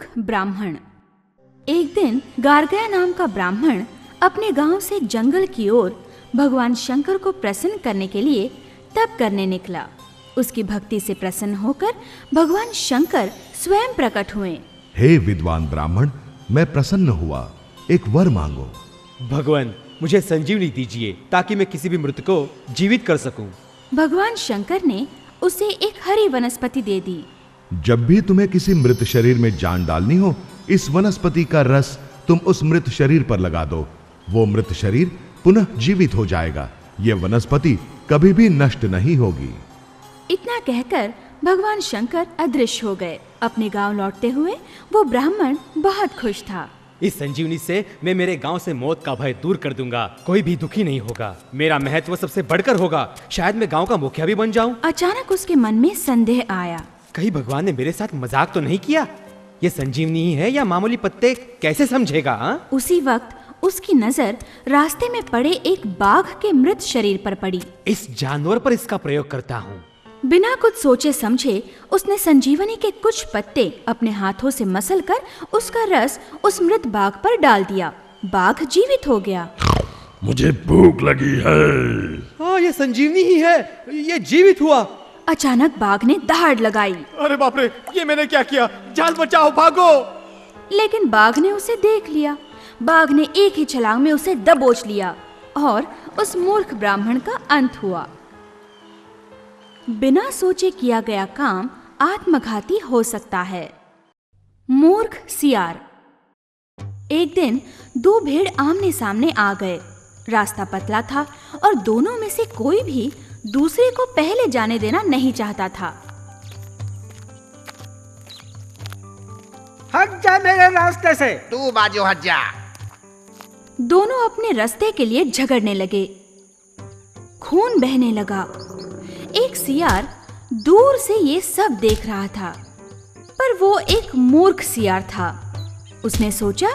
मूर्ख ब्राह्मण। एक दिन गार्गया नाम का ब्राह्मण अपने गांव से जंगल की ओर भगवान शंकर को प्रसन्न करने के लिए तप करने निकला। उसकी भक्ति से प्रसन्न होकर भगवान शंकर स्वयं प्रकट हुए। हे विद्वान ब्राह्मण, मैं प्रसन्न हुआ, एक वर मांगो। भगवान, मुझे संजीवनी दीजिए ताकि मैं किसी भी मृत को जीवित कर सकूं। भगवान शंकर ने उसे एक हरी वनस्पति दे दी। जब भी तुम्हें किसी मृत शरीर में जान डालनी हो, इस वनस्पति का रस तुम उस मृत शरीर पर लगा दो। वो मृत शरीर पुनः जीवित हो जाएगा। ये वनस्पति कभी भी नष्ट नहीं होगी। इतना कहकर भगवान शंकर अदृश्य हो गए। अपने गांव लौटते हुए वो ब्राह्मण बहुत खुश था। इस संजीवनी से मैं मेरे गांव से मौत का भय दूर कर दूंगा। कोई भी दुखी नहीं होगा। मेरा महत्व सबसे बढ़कर होगा। शायद मैं गांव का मुखिया भी बन जाऊं। अचानक उसके मन में संदेह आया। कहीं भगवान ने मेरे साथ मजाक तो नहीं किया? ये संजीवनी ही है या मामूली पत्ते, कैसे समझेगा? उसी वक्त उसकी नजर रास्ते में पड़े एक बाघ के मृत शरीर पर पड़ी। इस जानवर पर इसका प्रयोग करता हूँ। बिना कुछ सोचे समझे उसने संजीवनी के कुछ पत्ते अपने हाथों से मसलकर उसका रस उस मृत बाघ पर डाल दिया। बाघ जीवित हो गया। मुझे भूख लगी है। हाँ, ये संजीवनी ही है। ये जीवित हुआ। अचानक बाघ ने दहाड़ लगाई। अरे बाप रे, ये मैंने क्या किया? जान बचाओ, भागो! लेकिन बाघ ने उसे देख लिया। बाघ ने एक ही छलांग में उसे दबोच लिया और उस मूर्ख ब्राह्मण का अंत हुआ। बिना सोचे किया गया काम आत्मघाती हो सकता है। मूर्ख सियार। एक दिन दो भेड़ आमने सामने आ गए। रास्ता पतला था और दोनों में से कोई भी दूसरे को पहले जाने देना नहीं चाहता था। हट जा मेरे रास्ते से। तू बाजू हट जा। दोनों अपने रास्ते के लिए झगड़ने लगे। खून बहने लगा। एक सियार दूर से ये सब देख रहा था, पर वो एक मूर्ख सियार था। उसने सोचा,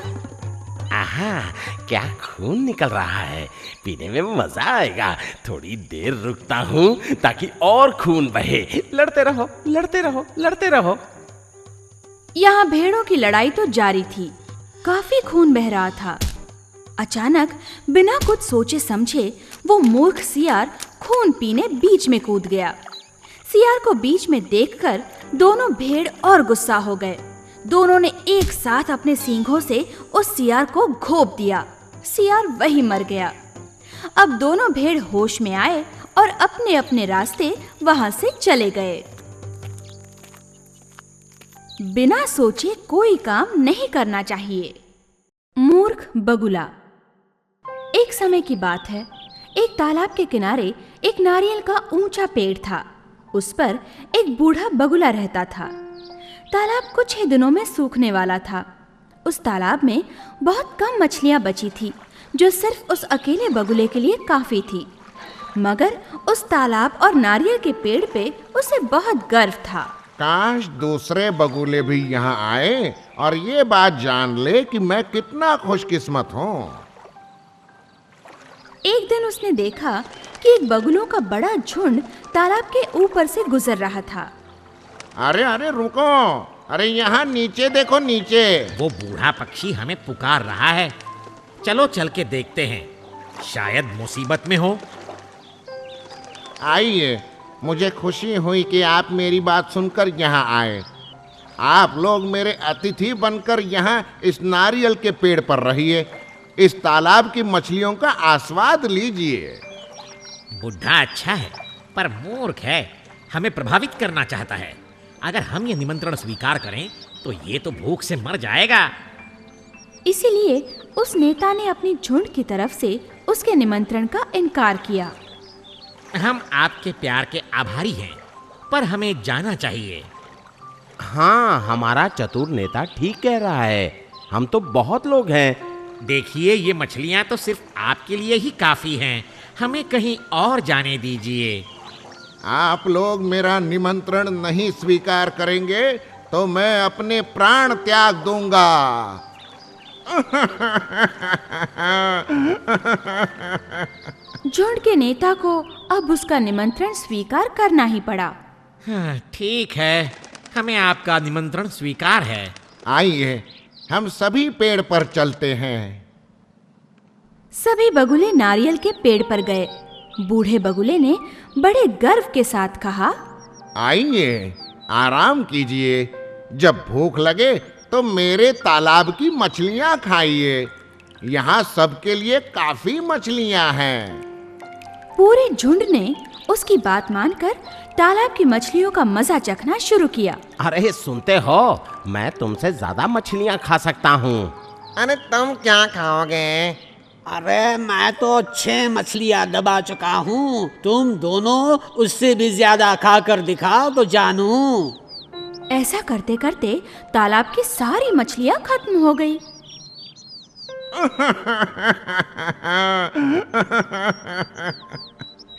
आहा, क्या खून निकल रहा है, पीने में मजा आएगा। थोड़ी देर रुकता हूँ ताकि और खून बहे। लड़ते रहो, लड़ते रहो, लड़ते रहो। यहाँ भेड़ों की लड़ाई तो जारी थी। काफी खून बह रहा था। अचानक बिना कुछ सोचे समझे वो मूर्ख सियार खून पीने बीच में कूद गया। सियार को बीच में देखकर दोनों भेड़ और गुस्सा हो गए। दोनों ने एक साथ अपने सींगों से उस सियार को घोंप दिया। सियार वहीं मर गया। अब दोनों भेड़ होश में आए और अपने अपने रास्ते वहां से चले गए। बिना सोचे कोई काम नहीं करना चाहिए। मूर्ख बगुला। एक समय की बात है, एक तालाब के किनारे एक नारियल का ऊंचा पेड़ था। उस पर एक बूढ़ा बगुला रहता था। तालाब कुछ ही दिनों में सूखने वाला था। उस तालाब में बहुत कम मछलियां बची थी, जो सिर्फ उस अकेले बगुले के लिए काफी थी। मगर उस तालाब और नारियल के पेड़ पे उसे बहुत गर्व था। काश दूसरे बगुले भी यहाँ आए और ये बात जान ले कि मैं कितना खुशकिस्मत हूँ। एक दिन उसने देखा कि एक बगुलों का बड़ा झुंड तालाब के ऊपर से गुजर रहा था। अरे अरे रुको, अरे यहाँ नीचे देखो, नीचे। वो बूढ़ा पक्षी हमें पुकार रहा है। चलो चल के देखते हैं, शायद मुसीबत में हो। आइए, मुझे खुशी हुई कि आप मेरी बात सुनकर यहाँ आए। आप लोग मेरे अतिथि बनकर यहाँ इस नारियल के पेड़ पर रहिए। इस तालाब की मछलियों का आस्वाद लीजिए। बुढ़ा अच्छा है पर मूर्ख है। हमें प्रभावित करना चाहता है। अगर हम ये निमंत्रण स्वीकार करें तो ये तो भूख से मर जाएगा। इसीलिए उस नेता ने अपनी झुंड की तरफ से उसके निमंत्रण का इनकार किया। हम आपके प्यार के आभारी हैं, पर हमें जाना चाहिए। हाँ, हमारा चतुर नेता ठीक कह रहा है। हम तो बहुत लोग हैं। देखिए, ये मछलियाँ तो सिर्फ आपके लिए ही काफी हैं। हमें कहीं और जाने दीजिए। आप लोग मेरा निमंत्रण नहीं स्वीकार करेंगे तो मैं अपने प्राण त्याग दूंगा। झुंड के नेता को अब उसका निमंत्रण स्वीकार करना ही पड़ा। हाँ, ठीक है, हमें आपका निमंत्रण स्वीकार है, आइए हम सभी पेड़ पर चलते हैं। सभी बगुले नारियल के पेड़ पर गए। बूढ़े बगुले ने बड़े गर्व के साथ कहा, आइए आराम कीजिए, जब भूख लगे तो मेरे तालाब की मछलियां खाइए, यहाँ सबके लिए काफी मछलियां हैं। पूरे झुंड ने उसकी बात मानकर तालाब की मछलियों का मजा चखना शुरू किया। अरे सुनते हो, मैं तुमसे ज्यादा मछलियां खा सकता हूँ। अरे तुम क्या खाओगे? अरे मैं तो 6 मछलियाँ दबा चुका हूँ, तुम दोनों उससे भी ज्यादा खाकर दिखाओ तो जानूं। ऐसा करते करते तालाब की सारी मछलियाँ खत्म हो गई।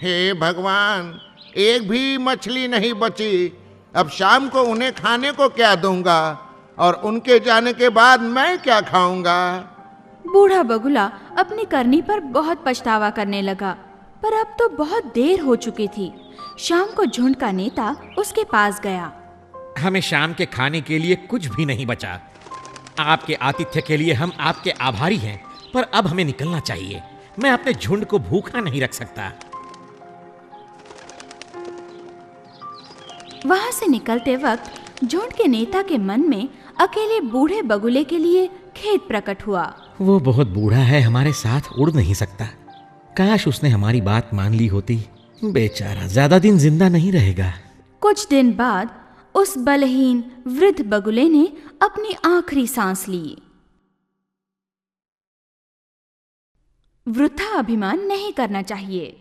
हे भगवान, एक भी मछली नहीं बची। अब शाम को उन्हें खाने को क्या दूंगा, और उनके जाने के बाद मैं क्या खाऊंगा? बूढ़ा बगुला अपनी करनी पर बहुत पछतावा करने लगा, पर अब तो बहुत देर हो चुकी थी। शाम को झुंड का नेता उसके पास गया। हमें शाम के खाने के लिए कुछ भी नहीं बचा। आपके आतिथ्य के लिए हम आपके आभारी हैं, पर अब हमें निकलना चाहिए। मैं अपने झुंड को भूखा नहीं रख सकता। वहां से निकलते वक्त झुंड के नेता के मन में अकेले बूढ़े बगुले के लिए खेद प्रकट हुआ। वो बहुत बूढ़ा है, हमारे साथ उड़ नहीं सकता। काश उसने हमारी बात मान ली होती। बेचारा ज्यादा दिन जिंदा नहीं रहेगा। कुछ दिन बाद उस बलहीन वृद्ध बगुले ने अपनी आखिरी सांस ली। वृथा अभिमान नहीं करना चाहिए।